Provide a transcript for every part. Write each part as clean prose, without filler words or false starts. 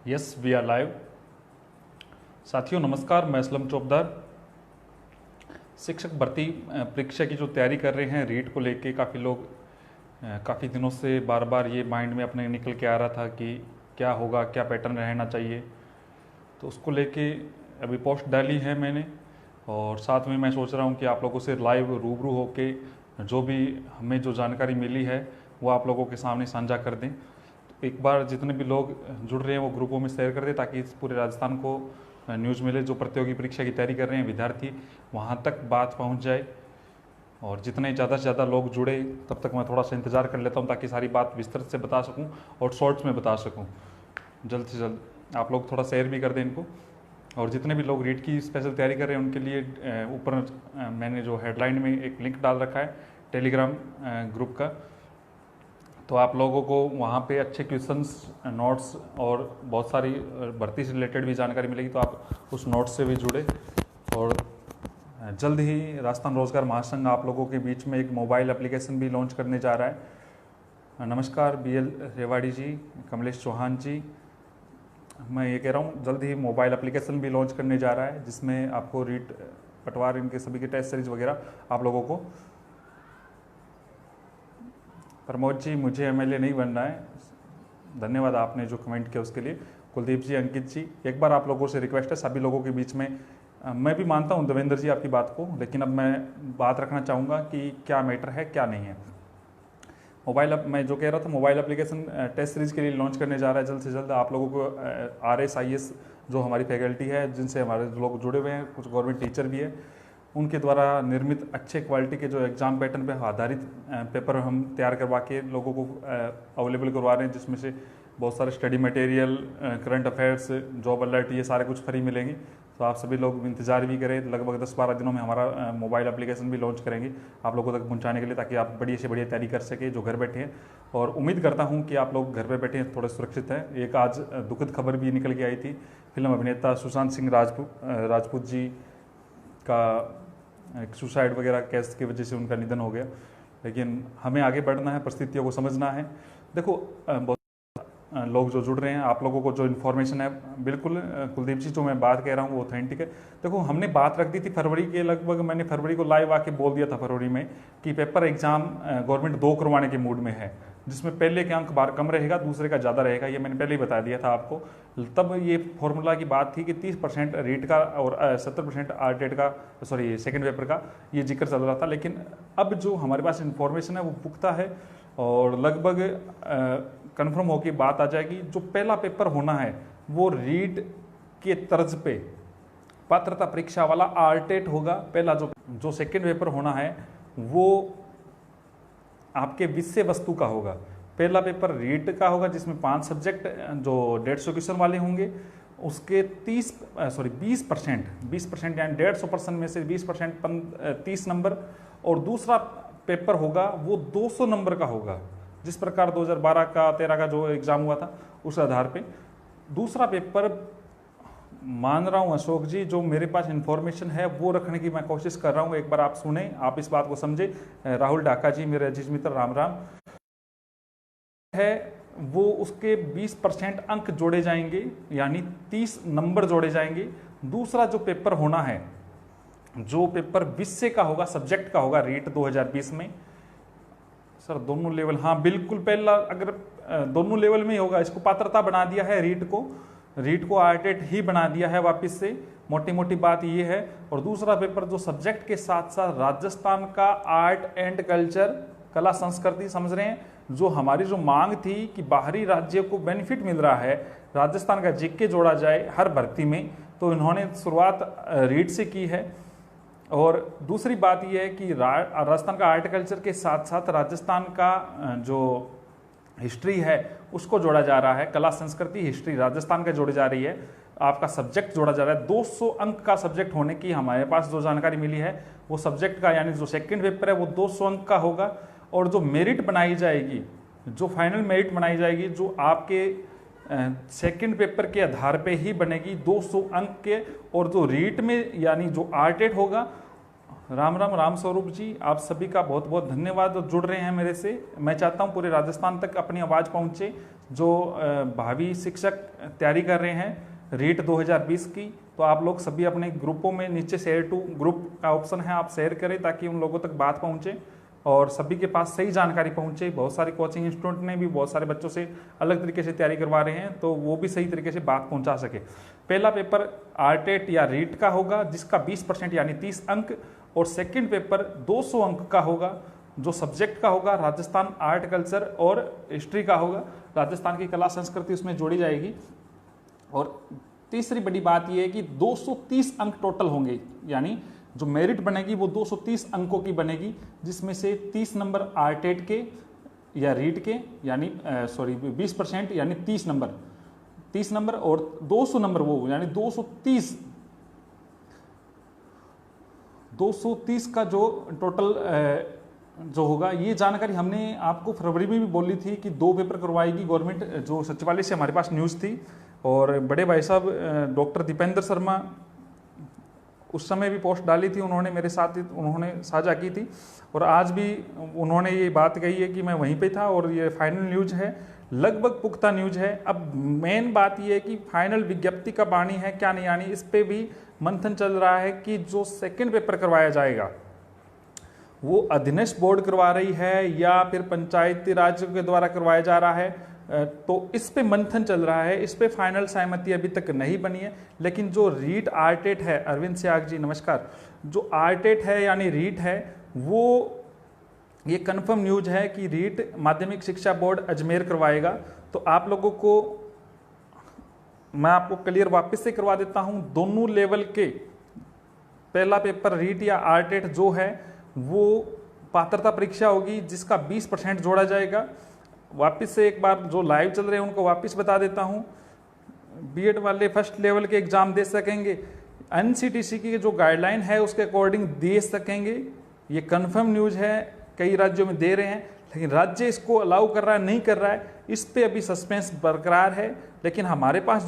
Yes we are live. साथियों नमस्कार, मैं असलम चौबदार। शिक्षक भर्ती परीक्षा की जो तैयारी कर रहे हैं रीट को लेके काफ़ी लोग काफ़ी दिनों से बार बार ये माइंड में अपने निकल के आ रहा था कि क्या होगा, क्या पैटर्न रहना चाहिए। तो उसको लेके अभी पोस्ट डाली है मैंने, और साथ में मैं सोच रहा हूँ कि आप लोगों से लाइव रूबरू होके जो भी हमें जो जानकारी मिली है वो आप लोगों के सामने साझा कर दें। तो एक बार जितने भी लोग जुड़ रहे हैं वो ग्रुपों में शेयर कर दें ताकि इस पूरे राजस्थान को न्यूज़ मिले। जो प्रतियोगी परीक्षा की तैयारी कर रहे हैं विद्यार्थी, वहाँ तक बात पहुँच जाए, और जितने ज़्यादा से ज़्यादा लोग जुड़े तब तक मैं थोड़ा सा इंतज़ार कर लेता हूँ ताकि सारी बात विस्तृत से बता सकूँ और शॉर्ट्स में बता सकूँ जल्द से जल्द। आप लोग थोड़ा शेयर भी कर दें इनको। और जितने भी लोग रीट की स्पेशल तैयारी कर रहे हैं उनके लिए ऊपर मैंने जो हेडलाइन में एक लिंक डाल रखा है टेलीग्राम ग्रुप का, तो आप लोगों को वहाँ पे अच्छे क्वेश्चंस, नोट्स और बहुत सारी भर्ती से रिलेटेड भी जानकारी मिलेगी। तो आप उस नोट्स से भी जुड़े। और जल्द ही राजस्थान रोजगार महासंघ आप लोगों के बीच में एक मोबाइल एप्लीकेशन भी लॉन्च करने जा रहा है। नमस्कार BL रेवाड़ी जी, कमलेश चौहान जी, मैं ये कह रहा हूँ जल्द ही मोबाइल एप्लीकेशन भी लॉन्च करने जा रहा है जिसमें आपको रीट, पटवार, इनके सभी के टेस्ट सीरीज वगैरह आप लोगों को। प्रमोद जी, मुझे MLA नहीं बनना है, धन्यवाद आपने जो कमेंट किया उसके लिए। कुलदीप जी, अंकित जी, एक बार आप लोगों से रिक्वेस्ट है सभी लोगों के बीच में, मैं भी मानता हूं देवेंद्र जी आपकी बात को, लेकिन अब मैं बात रखना चाहूँगा कि क्या मैटर है क्या नहीं है। मैं जो कह रहा था मोबाइल एप्लीकेशन टेस्ट सीरीज के लिए लॉन्च करने जा रहा है जल्द से जल्द। आप लोगों को RS IS जो हमारी फैकल्टी है, जिनसे हमारे लोग जुड़े हुए हैं, कुछ गवर्नमेंट टीचर भी है, उनके द्वारा निर्मित अच्छे क्वालिटी के जो एग्ज़ाम पैटर्न पे आधारित पेपर हम तैयार करवा के लोगों को अवेलेबल करवा रहे हैं, जिसमें से बहुत सारे study material, current affairs, job alert, ये सारे कुछ फ्री मिलेंगे। तो आप सभी लोग इंतजार भी करें। लगभग 10-12 दिनों में हमारा मोबाइल एप्लीकेशन भी लॉन्च करेंगे आप लोगों तक पहुंचाने के लिए, ताकि आप बढ़िया से बढ़िया तैयारी कर सके जो घर बैठे हैं। और उम्मीद करता हूं कि आप लोग घर पे बैठे हैं थोड़े सुरक्षित हैं। एक आज दुखद खबर भी निकल के आई थी, फिल्म अभिनेता सुशांत सिंह राजपूत जी का एक सुसाइड वगैरह केस की वजह से उनका निधन हो गया। लेकिन हमें आगे बढ़ना है, परिस्थितियों को समझना है। देखो बहुत लोग जो जुड़ रहे हैं, आप लोगों को जो इन्फॉर्मेशन है, बिल्कुल कुलदीप जी जो मैं बात कह रहा हूँ वो ऑथेंटिक है। देखो हमने बात रख दी थी फरवरी के लगभग, मैंने फरवरी को लाइव आके बोल दिया था फरवरी में कि पेपर एग्जाम गवर्नमेंट 2 करवाने के मूड में है, जिसमें पहले के अंक बार कम रहेगा, दूसरे का ज़्यादा रहेगा। ये मैंने पहले ही बता दिया था आपको। तब ये फॉर्मूला की बात थी कि 30% रीट का और 70% आरटेट का, सॉरी सेकेंड पेपर का ये जिक्र चल रहा था। लेकिन अब जो हमारे पास इन्फॉर्मेशन है वो पुख्ता है और लगभग कन्फर्म होकर बात आ जाएगी। जो पहला पेपर होना है वो रीट के तर्ज पे पात्रता परीक्षा वाला आरटेट होगा पहला। जो सेकेंड पेपर होना है वो आपके विषय वस्तु का होगा। पहला पेपर रीट का होगा जिसमें 5 सब्जेक्ट जो 150 क्वेश्चन वाले होंगे, उसके 20% यानी 150% में से 20% 30 नंबर। और दूसरा पेपर होगा वो 200 नंबर का होगा, जिस प्रकार 2012 का 13 का जो एग्ज़ाम हुआ था उस आधार पे। दूसरा पेपर मान रहा हूँ अशोक जी, जो मेरे पास इन्फॉर्मेशन है वो रखने की मैं कोशिश कर रहा हूँ। एक बार आप सुने, आप इस बात को समझे। राहुल डाका जी, मेरे अजीज मित्र, राम राम, है वो उसके 20% अंक जोड़े जाएंगे, यानी 30 नंबर जोड़े जाएंगे। दूसरा जो पेपर होना है, जो पेपर विषय का होगा, सब्जेक्ट का होगा, रीट 2020 में सर दोनों लेवल, हाँ बिल्कुल, पहला अगर दोनों लेवल में ही होगा, इसको पात्रता बना दिया है रीट को आरटेट ही बना दिया है वापस से, मोटी मोटी बात ये है। और दूसरा पेपर जो सब्जेक्ट के साथ साथ राजस्थान का आर्ट एंड कल्चर, कला संस्कृति, समझ रहे हैं, जो हमारी जो मांग थी कि बाहरी राज्यों को बेनिफिट मिल रहा है, राजस्थान का जीके जोड़ा जाए हर भर्ती में, तो इन्होंने शुरुआत रीट से की है। और दूसरी बात यह है कि राजस्थान का आर्ट कल्चर के साथ साथ राजस्थान का जो हिस्ट्री है उसको जोड़ा जा रहा है, कला संस्कृति हिस्ट्री राजस्थान का जोड़ी जा रही है, आपका सब्जेक्ट जोड़ा जा रहा है। 200 अंक का सब्जेक्ट होने की हमारे पास जो जानकारी मिली है, वो सब्जेक्ट का यानी जो सेकंड पेपर है वो 200 अंक का होगा। और जो मेरिट बनाई जाएगी, जो फाइनल मेरिट बनाई जाएगी, जो आपके सेकंड पेपर के आधार पे ही बनेगी 200 अंक के। और जो रीट में यानी जो आरटेट होगा राम राम राम स्वरूप जी, आप सभी का बहुत बहुत धन्यवाद जुड़ रहे हैं मेरे से। मैं चाहता हूं पूरे राजस्थान तक अपनी आवाज़ पहुंचे। जो भावी शिक्षक तैयारी कर रहे हैं रीट 2020 की, तो आप लोग सभी अपने ग्रुपों में नीचे शेयर टू ग्रुप का ऑप्शन है, आप शेयर करें ताकि उन लोगों तक बात पहुंचे और सभी के पास सही जानकारी पहुंचे। बहुत सारे कोचिंग इंस्टीट्यूट ने भी बहुत सारे बच्चों से अलग तरीके से तैयारी करवा रहे हैं, तो वो भी सही तरीके से बात पहुंचा सके। पहला पेपर आरटेट या रीट का होगा जिसका 20% यानी 30 अंक, और सेकंड पेपर 200 अंक का होगा जो सब्जेक्ट का होगा राजस्थान आर्ट कल्चर और हिस्ट्री का होगा। राजस्थान की कला संस्कृति उसमें जोड़ी जाएगी। और तीसरी बड़ी बात यह है कि 230 अंक टोटल होंगे, यानी जो मेरिट बनेगी वो 230 अंकों की बनेगी, जिसमें से 30 नंबर आरटेट के या रीट के यानी 20% यानी 30 नंबर और 200 नंबर वो यानी 230 का जो टोटल जो होगा। ये जानकारी हमने आपको फरवरी में भी बोली थी कि 2 पेपर करवाएगी गवर्नमेंट, जो सचिवालय से हमारे पास न्यूज़ थी। और बड़े भाई साहब डॉक्टर दीपेंद्र शर्मा उस समय भी पोस्ट डाली थी, उन्होंने मेरे साथ उन्होंने साझा की थी और आज भी उन्होंने ये बात कही है कि मैं वहीं पे था और ये फाइनल न्यूज है, लगभग पुख्ता न्यूज है। अब मेन बात ये है कि फाइनल विज्ञप्ति कब आनी है क्या नहीं आनी, इस पे भी मंथन चल रहा है कि जो सेकंड पेपर करवाया जाएगा वो अधीनस्थ बोर्ड करवा रही है या फिर पंचायती राज के द्वारा करवाया जा रहा है, तो इस पे मंथन चल रहा है। इस पे फाइनल सहमति अभी तक नहीं बनी है। लेकिन जो रीट आरटेट है, अरविंद सियाग जी नमस्कार, जो आरटेट है यानी रीट है वो ये कंफर्म न्यूज है कि रीट माध्यमिक शिक्षा बोर्ड अजमेर करवाएगा। तो आप लोगों को मैं आपको क्लियर वापस से करवा देता हूं, दोनों लेवल के पहला पेपर रीट या आरटेट जो है वो पात्रता परीक्षा होगी जिसका 20% जोड़ा जाएगा। वापस से एक बार जो लाइव चल रहे हैं उनको वापस बता देता हूं, बीएड वाले फर्स्ट लेवल के एग्जाम दे सकेंगे, एनसीटीसी की जो गाइडलाइन है उसके अकॉर्डिंग दे सकेंगे। ये कंफर्म न्यूज है, कई राज्यों में दे रहे हैं लेकिन राज्य इसको अलाउ कर रहा है नहीं कर रहा है, इस पे अभी सस्पेंस बरकरार है। लेकिन हमारे पास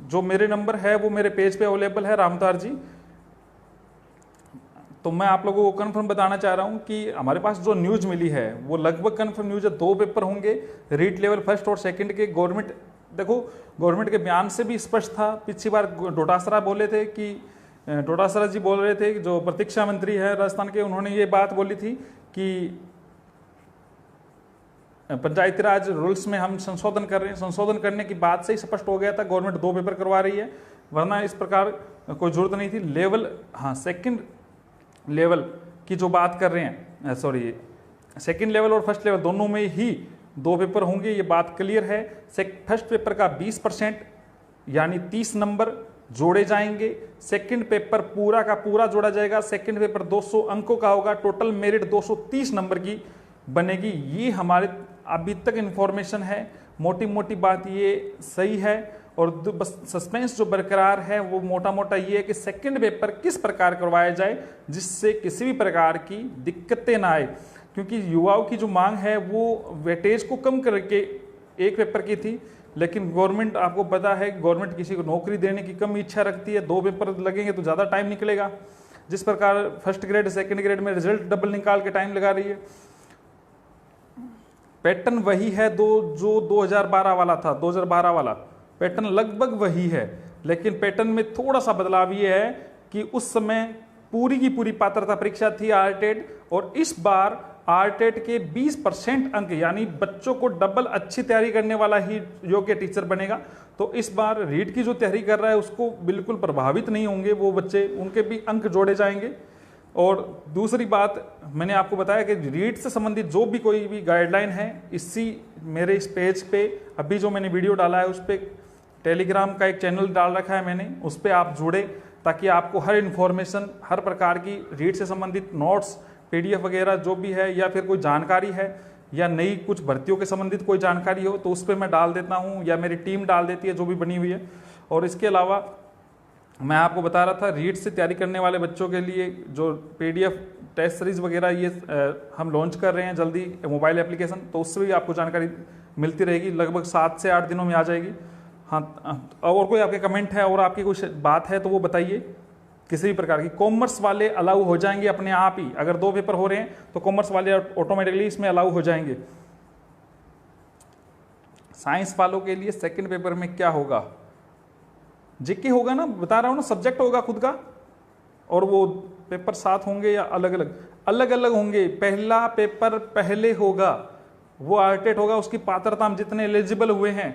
जो मेरे नंबर है वो मेरे पेज पे अवेलेबल है रामतार जी, तो मैं आप लोगों को कंफर्म बताना चाह रहा हूं कि हमारे पास जो न्यूज मिली है वो लगभग कंफर्म न्यूज है। 2 पेपर होंगे रीट लेवल फर्स्ट और सेकंड के। गवर्नमेंट देखो, गवर्नमेंट के बयान से भी स्पष्ट था। पिछली बार डोटासरा बोले थे कि डोटासरा जी बोल रहे थे, जो प्रतीक्षा मंत्री है राजस्थान के, उन्होंने ये बात बोली थी कि पंचायती राज रूल्स में हम संशोधन कर रहे हैं। संशोधन करने की बात से ही स्पष्ट हो गया था गवर्नमेंट 2 पेपर करवा रही है, वरना इस प्रकार कोई जरूरत नहीं थी। लेवल सेकंड लेवल की जो बात कर रहे हैं, सेकंड लेवल और फर्स्ट लेवल दोनों में ही 2 पेपर होंगे, ये बात क्लियर है। फर्स्ट पेपर का 20% यानी 30 नंबर जोड़े जाएंगे, सेकंड पेपर पूरा का पूरा जोड़ा जाएगा। सेकंड पेपर 200 अंकों का होगा, टोटल मेरिट 230 नंबर की बनेगी। ये हमारे अभी तक इन्फॉर्मेशन है, मोटी मोटी बात ये सही है। और बस सस्पेंस जो बरकरार है वो मोटा मोटा ये है कि सेकंड पेपर किस प्रकार करवाया जाए जिससे किसी भी प्रकार की दिक्कतें ना आए, क्योंकि युवाओं की जो मांग है वो वेटेज को कम करके एक पेपर की थी। लेकिन गवर्नमेंट, आपको पता है गवर्नमेंट किसी को नौकरी देने की कम इच्छा रखती है, 2 पेपर लगेंगे तो ज़्यादा टाइम निकलेगा। जिस प्रकार फर्स्ट ग्रेड सेकंड ग्रेड में रिजल्ट डबल निकाल के टाइम लगा रही है, पैटर्न वही है जो 2012 वाला था। 2012 वाला पैटर्न लगभग वही है, लेकिन पैटर्न में थोड़ा सा बदलाव ये है कि उस समय पूरी की पूरी पात्रता परीक्षा थी आरटेट, और इस बार आरटेट के 20% अंक यानी बच्चों को डबल अच्छी तैयारी करने वाला ही योग्य टीचर बनेगा। तो इस बार रीट की जो तैयारी कर रहा है उसको बिल्कुल प्रभावित नहीं होंगे वो बच्चे, उनके भी अंक जोड़े जाएंगे। और दूसरी बात मैंने आपको बताया कि रीट से संबंधित जो भी कोई भी गाइडलाइन है, इसी मेरे इस पेज पे अभी जो मैंने वीडियो डाला है उस पर टेलीग्राम का एक चैनल डाल रखा है मैंने, उस पर आप जुड़े ताकि आपको हर इन्फॉर्मेशन, हर प्रकार की रीट से संबंधित नोट्स, PDF वगैरह जो भी है, या फिर कोई जानकारी है या नई कुछ भर्तियों के संबंधित कोई जानकारी हो तो उस पर मैं डाल देता हूँ या मेरी टीम डाल देती है जो भी बनी हुई है। और इसके अलावा मैं आपको बता रहा था रीट से तैयारी करने वाले बच्चों के लिए जो PDF टेस्ट सीरीज वगैरह ये हम लॉन्च कर रहे हैं जल्दी मोबाइल एप्लीकेशन, तो उससे भी आपको जानकारी मिलती रहेगी, लगभग 7 से 8 दिनों में आ जाएगी। हाँ, और कोई आपके कमेंट है और आपकी कुछ बात है तो वो बताइए। किसी भी प्रकार की। कॉमर्स वाले अलाउ हो जाएंगे अपने आप ही, अगर 2 पेपर हो रहे हैं तो कॉमर्स वाले ऑटोमेटिकली इसमें अलाउ हो जाएंगे। साइंस वालों के लिए सेकंड पेपर में क्या होगा, जीके होगा ना, बता रहा हूं ना, सब्जेक्ट होगा खुद का, और वो पेपर साथ होंगे या अलग अलग? अलग अलग होंगे। पहला पेपर पहले होगा, वो आर्टेट होगा, उसकी पात्रता हम जितने एलिजिबल हुए हैं।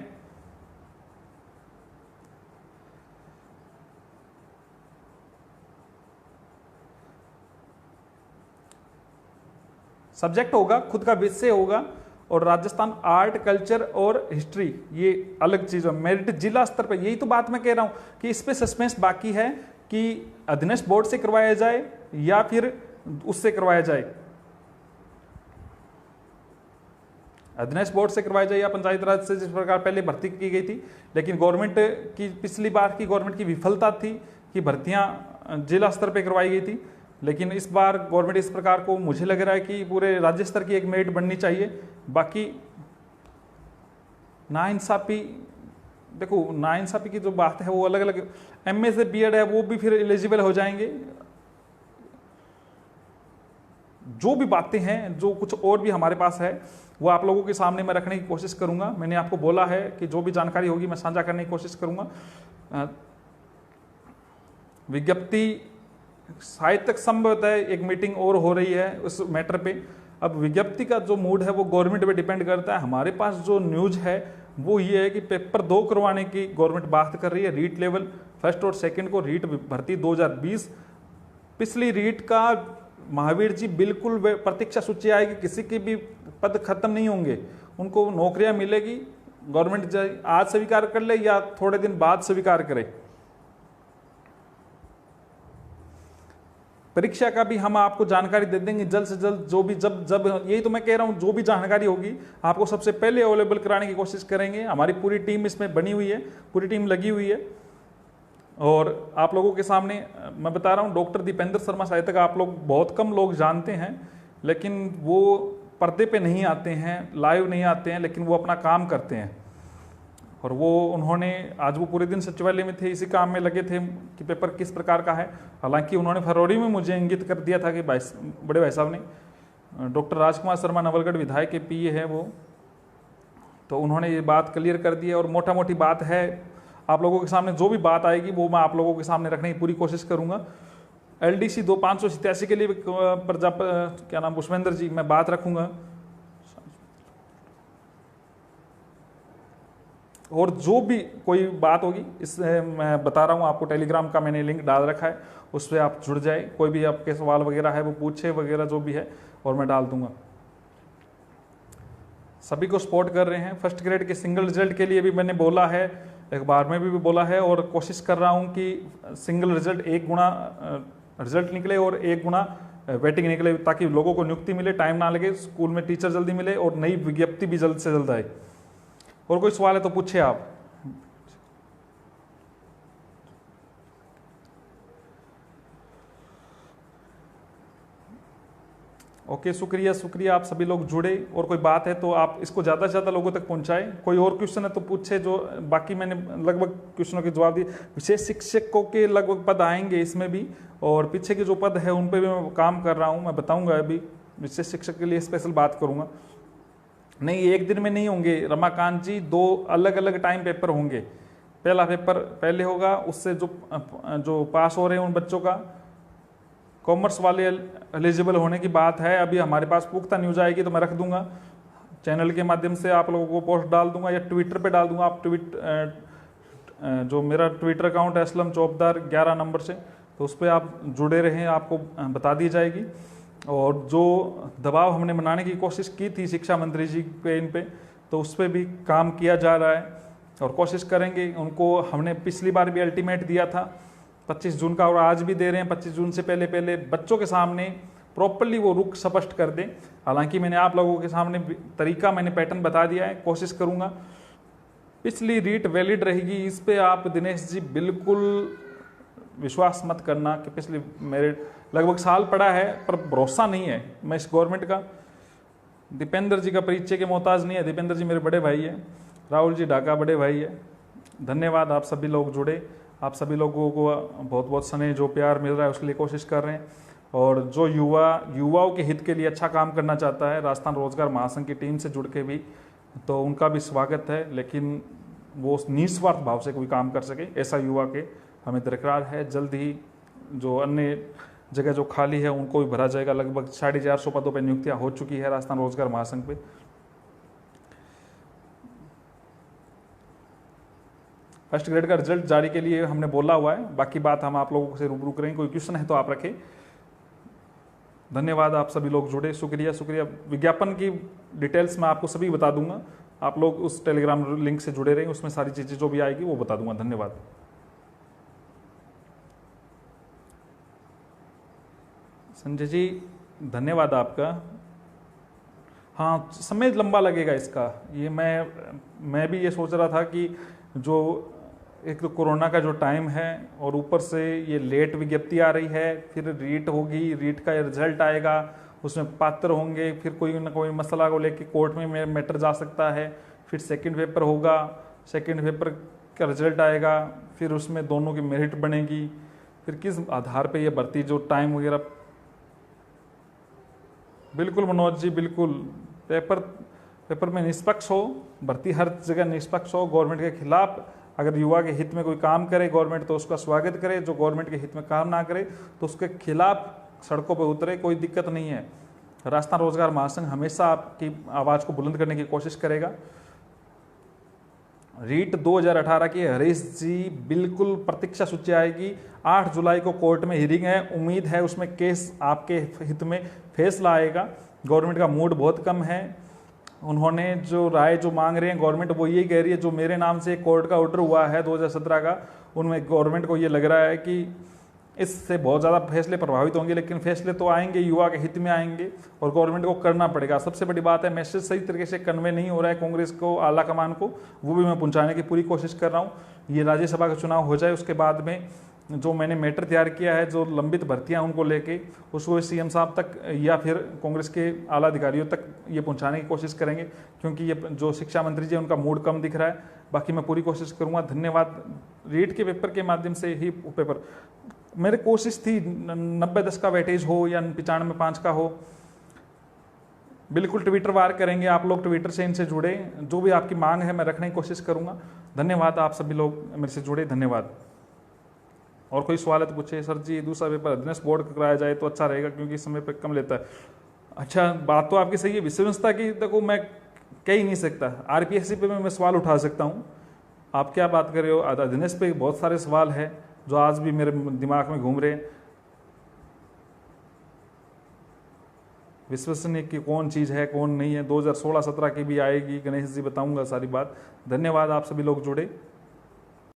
सब्जेक्ट होगा, खुद का विषय होगा, और राजस्थान आर्ट कल्चर और हिस्ट्री ये अलग चीज है। मेरिट जिला स्तर पर, यही तो बात मैं कह रहा हूं कि इस पे सस्पेंस बाकी है कि अधीनस्थ बोर्ड से करवाया जाए या फिर उससे करवाया जाए, अधीनस्थ बोर्ड से करवाया जाए या पंचायत राज से, जिस प्रकार पहले भर्ती की गई थी। लेकिन गवर्नमेंट की पिछली बार की गवर्नमेंट की विफलता थी कि भर्तियां जिला स्तर पे करवाई गई थी, लेकिन इस बार गवर्नमेंट इस प्रकार को, मुझे लग रहा है कि पूरे राज्य स्तर की एक मेरिट बननी चाहिए। बाकी नाइंसाफी, देखो नाइंसाफी की जो बात है वो अलग अलग, एमए से बीएड है वो भी फिर एलिजिबल हो जाएंगे। जो भी बातें हैं, जो कुछ और भी हमारे पास है, वो आप लोगों के सामने मैं रखने की कोशिश करूंगा। मैंने आपको बोला है कि जो भी जानकारी होगी मैं साझा करने की कोशिश करूंगा। विज्ञप्ति साहित्यक संभवतः एक मीटिंग और हो रही है उस मैटर पे। अब विज्ञप्ति का जो मूड है वो गवर्नमेंट पे डिपेंड करता है। हमारे पास जो न्यूज है वो ये है कि पेपर 2 करवाने की गवर्नमेंट बात कर रही है। रीट लेवल फर्स्ट और सेकंड को रीट भर्ती 2020, पिछली रीट का महावीर जी बिल्कुल प्रतीक्षा सूची आएगी, किसी के भी पद खत्म नहीं होंगे, उनको नौकरियां मिलेगी। गवर्नमेंट आज स्वीकार कर ले या थोड़े दिन बाद स्वीकार करे। परीक्षा का भी हम आपको जानकारी दे देंगे जल्द से जल्द, जो भी जब यही तो मैं कह रहा हूं, जो भी जानकारी होगी आपको सबसे पहले अवेलेबल कराने की कोशिश करेंगे। हमारी पूरी टीम इसमें बनी हुई है, पूरी टीम लगी हुई है। और आप लोगों के सामने मैं बता रहा हूं, डॉक्टर दीपेंद्र शर्मा साहित्यक आप लोग बहुत कम लोग जानते हैं, लेकिन वो पर्दे पे नहीं आते हैं, लाइव नहीं आते हैं, लेकिन वो अपना काम करते हैं। और वो उन्होंने आज वो पूरे दिन सचिवालय में थे, इसी काम में लगे थे कि पेपर किस प्रकार का है। हालांकि उन्होंने फरवरी में मुझे इंगित कर दिया था कि बड़े भाई साहब ने, डॉक्टर राजकुमार शर्मा नवलगढ़ विधायक के पीए है वो, तो उन्होंने ये बात क्लियर कर दी है। और मोटा मोटी बात है, आप लोगों के सामने जो भी बात आएगी वो मैं आप लोगों के सामने रखने की पूरी कोशिश करूंगा। LDC 2587 के लिए क्या नाम, पुष्पेंद्र जी, मैं बात रखूंगा। और जो भी कोई बात होगी, इससे मैं बता रहा हूँ आपको, टेलीग्राम का मैंने लिंक डाल रखा है, उस पर आप जुड़ जाए। कोई भी आपके सवाल वगैरह है वो पूछे वगैरह जो भी है, और मैं डाल दूंगा। सभी को सपोर्ट कर रहे हैं। फर्स्ट ग्रेड के सिंगल रिजल्ट के लिए भी मैंने बोला है, अखबार में भी बोला है, और कोशिश कर रहा हूँ कि सिंगल रिजल्ट 1 गुना रिजल्ट निकले और 1 गुना वेटिंग निकले, ताकि लोगों को नियुक्ति मिले, टाइम ना लगे, स्कूल में टीचर जल्दी मिले और नई विज्ञप्ति भी जल्द से जल्द आए। और कोई सवाल है तो पूछे आप। ओके, शुक्रिया आप सभी लोग जुड़े। और कोई बात है तो आप इसको ज़्यादा से ज़्यादा लोगों तक पहुंचाएं। कोई और क्वेश्चन है तो पूछे, जो बाकी मैंने लगभग क्वेश्चनों के जवाब दिए। विशेष शिक्षकों के लगभग पद आएंगे इसमें भी, और पीछे के जो पद है उन पर भी मैं काम कर रहा हूँ, मैं बताऊँगा। अभी विशेष शिक्षक के लिए स्पेशल बात करूँगा। नहीं, एक दिन में नहीं होंगे रमाकांत जी, 2 अलग अलग टाइम पेपर होंगे। पहला पेपर पहले होगा, उससे जो पास हो रहे हैं उन बच्चों का, कॉमर्स वाले एलिजिबल होने की बात है। अभी हमारे पास पुख्ता न्यूज आएगी तो मैं रख दूंगा चैनल के माध्यम से, आप लोगों को पोस्ट डाल दूंगा या ट्विटर पे डाल दूंगा। आप जो मेरा ट्विटर अकाउंट है असलम चौबदार 11 नंबर से, तो उस पर आप जुड़े रहें, आपको बता दी जाएगी। और जो दबाव हमने बनाने की कोशिश की थी शिक्षा मंत्री जी पे, इन पे, तो उस पर भी काम किया जा रहा है और कोशिश करेंगे। उनको हमने पिछली बार भी अल्टीमेट दिया था 25 जून का, और आज भी दे रहे हैं 25 जून से पहले बच्चों के सामने प्रॉपरली वो रुख स्पष्ट कर दें। हालांकि मैंने आप लोगों के सामने तरीका, मैंने पैटर्न बता दिया है, कोशिश करूंगा। पिछली रीट वैलिड रहेगी, इस पे आप दिनेश जी बिल्कुल विश्वास मत करना कि पिछली मेरिट लगभग साल पड़ा है, पर भरोसा नहीं है मैं इस गवर्नमेंट का। दीपेंद्र जी का परिचय के मोहताज नहीं है, दीपेंद्र जी मेरे बड़े भाई है, राहुल जी ढाका बड़े भाई है। धन्यवाद, आप सभी लोग जुड़े। आप सभी लोगों को बहुत बहुत स्नेह जो प्यार मिल रहा है उसके लिए कोशिश कर रहे हैं। और जो युवाओं के हित के लिए अच्छा काम करना चाहता है राजस्थान रोजगार महासंघ की टीम से जुड़ के भी, तो उनका भी स्वागत है, लेकिन वो निस्वार्थ भाव से कोई काम कर सके ऐसा युवा के हमें दरकार है। जल्द ही जो अन्य जगह जो खाली है उनको भी भरा जाएगा। लगभग 450 पदों पर नियुक्तियां हो चुकी है राजस्थान रोजगार महासंघ पे। फर्स्ट ग्रेड का रिजल्ट जारी के लिए हमने बोला हुआ है, बाकी बात हम आप लोगों से रूबरू करेंगे। कोई क्वेश्चन है तो आप रखें। धन्यवाद, आप सभी लोग जुड़े, शुक्रिया शुक्रिया। विज्ञापन की डिटेल्स मैं आपको सभी बता दूंगा, आप लोग उस टेलीग्राम लिंक से जुड़े रहें, उसमें सारी चीज़ें जो भी आएगी वो बता दूंगा। धन्यवाद। संजय जी धन्यवाद आपका। हाँ, समय लंबा लगेगा इसका, ये मैं भी ये सोच रहा था कि जो एक तो कोरोना का जो टाइम है और ऊपर से ये लेट विज्ञप्ति आ रही है, फिर रीट होगी, रीट का रिजल्ट आएगा, उसमें पात्र होंगे, फिर कोई ना कोई मसला को लेके कोर्ट में मैटर जा सकता है, फिर सेकंड पेपर होगा, सेकंड पेपर का रिजल्ट आएगा, फिर उसमें दोनों की मेरिट बनेगी, फिर किस आधार पे ये भर्ती जो टाइम वगैरह। बिल्कुल मनोज जी, बिल्कुल पेपर में निष्पक्ष हो, भर्ती हर जगह निष्पक्ष हो, गवर्नमेंट के खिलाफ अगर युवा के हित में कोई काम करे गवर्नमेंट तो उसका स्वागत करे, जो गवर्नमेंट के हित में काम ना करे तो उसके खिलाफ सड़कों पर उतरे, कोई दिक्कत नहीं है। राजस्थान रोजगार महासंघ हमेशा आपकी आवाज़ को बुलंद करने की कोशिश करेगा। रीट 2018 की हरीश जी बिल्कुल प्रतीक्षा सूची आएगी, 8 जुलाई को कोर्ट में हियरिंग है, उम्मीद है उसमें केस आपके हित में फैसला आएगा। गवर्नमेंट का मूड बहुत कम है, उन्होंने जो राय जो मांग रहे हैं गवर्नमेंट वो यही कह रही है, जो मेरे नाम से कोर्ट का ऑर्डर हुआ है 2017 का, उनमें गवर्नमेंट को ये लग रहा है कि इससे बहुत ज़्यादा फैसले प्रभावित होंगे, लेकिन फैसले तो आएंगे, युवा के हित में आएंगे और गवर्नमेंट को करना पड़ेगा। सबसे बड़ी बात है मैसेज सही तरीके से कन्वे नहीं हो रहा है कांग्रेस को, आला कमान को, वो भी मैं पहुंचाने की पूरी कोशिश कर रहा हूँ। ये राज्यसभा का चुनाव हो जाए उसके बाद में जो मैंने मैटर तैयार किया है, जो लंबित भर्तियां उनको लेके, उसको सीएम साहब तक या फिर कांग्रेस के आला अधिकारियों तक ये पहुंचाने की कोशिश करेंगे, क्योंकि ये जो शिक्षा मंत्री जी उनका मूड कम दिख रहा है। बाकी मैं पूरी कोशिश करूंगा। धन्यवाद। रीट के पेपर के माध्यम से ही पेपर मेरी कोशिश थी 90-10 का वेटेज हो या 95-5 का हो। बिल्कुल ट्विटर वार करेंगे, आप लोग ट्विटर से इनसे जुड़े, जो भी आपकी मांग है मैं रखने की कोशिश करूंगा। धन्यवाद, आप सभी लोग मेरे से जुड़े, धन्यवाद। और कोई सवाल है तो पूछे। सर जी दूसरा पेपर अध्ययन बोर्ड का कराया जाए तो अच्छा रहेगा क्योंकि समय पर कम लेता है। अच्छा, बात तो आपकी सही है। विश्वसनीयता की देखो मैं कह ही नहीं सकता, आरपीएससी पे मैं सवाल उठा सकता हूँ, आप क्या बात कर रहे हो। अध्ययन पे बहुत सारे सवाल है जो आज भी मेरे दिमाग में घूम रहे हैं। विश्वसनीय की कौन चीज़ है कौन नहीं है, 2016-17 की भी आएगी, गणेश जी बताऊंगा सारी बात। धन्यवाद, आप सभी लोग जुड़े।